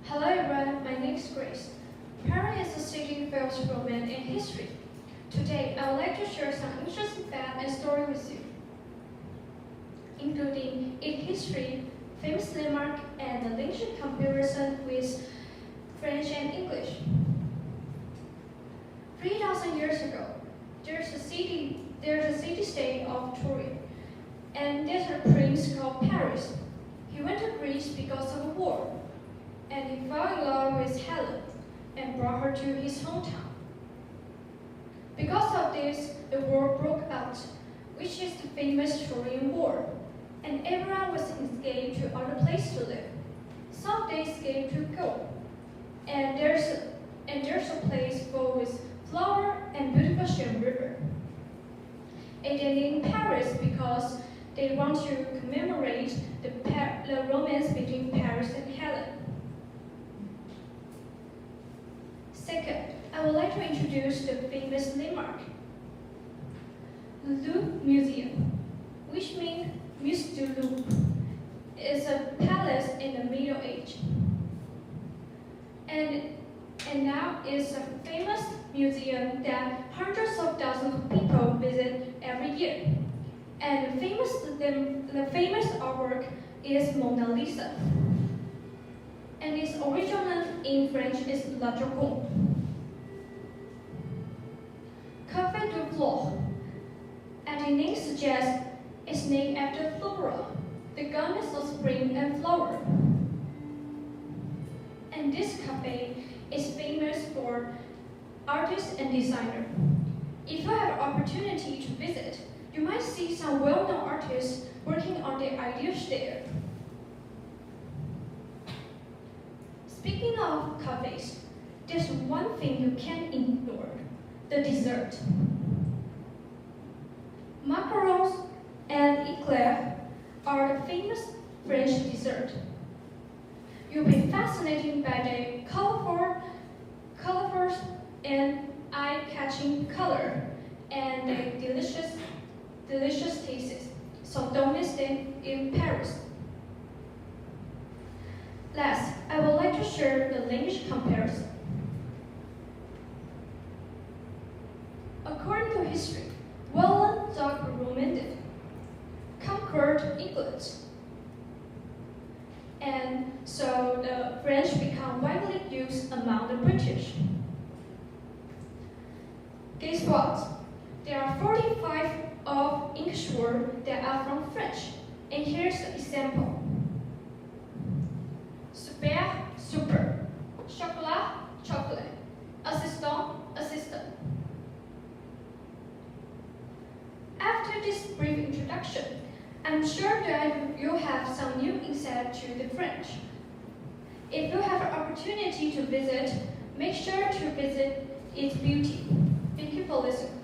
Hello everyone, my name is Grace. Paris is a city filled with romance and history. Today, I would like to share some interesting facts and stories with you, including its history, famous landmark, and the linguistic comparison with French and English. 3,000 years ago, there's a city-state of Troy, and there's a prince called Paris. He went to Greece because of a war, and he fell in love with Helen and brought her to his hometown. Because of this, the war broke out, which is the famous Trojan War, and everyone was escaped to other places to live. Some they escaped to go, and there's a place full with flower and beautiful Seine River. And they named Paris because they want to commemorate the romance between Paris and Helen. Second, I would like to introduce the famous landmark, the Louvre Museum, which means Musée du Louvre. It's a palace in the Middle Age. And now it's a famous museum that hundreds of thousands of people visit every year. And the famous artwork is Mona Lisa. And its original in French is La Joconde. Café du Flore, as the name suggests, is named after flora, the goddess of spring and flower. And this cafe is famous for artists and designers. If you have an opportunity to visit, you might see some well-known artists working on their ideas there. Speaking of cafes, there's one thing you can't ignore, the dessert. Macarons and eclairs are the famous French dessert. You'll be fascinated by the colorful and eye-catching color and the delicious tastes. So don't miss them in Paris. Last, I would like to share the language comparison. According to history, Welland thought Roman conquered England, and so the French become widely used among the British. Guess what? There are 45 of English words that are from French, and here's the example. Super, super. Chocolat, chocolate. Assistant, assistant. After this brief introduction, I'm sure that you have some new insight to the French. If you have an opportunity to visit, make sure to visit its beauty. Thank you for listening.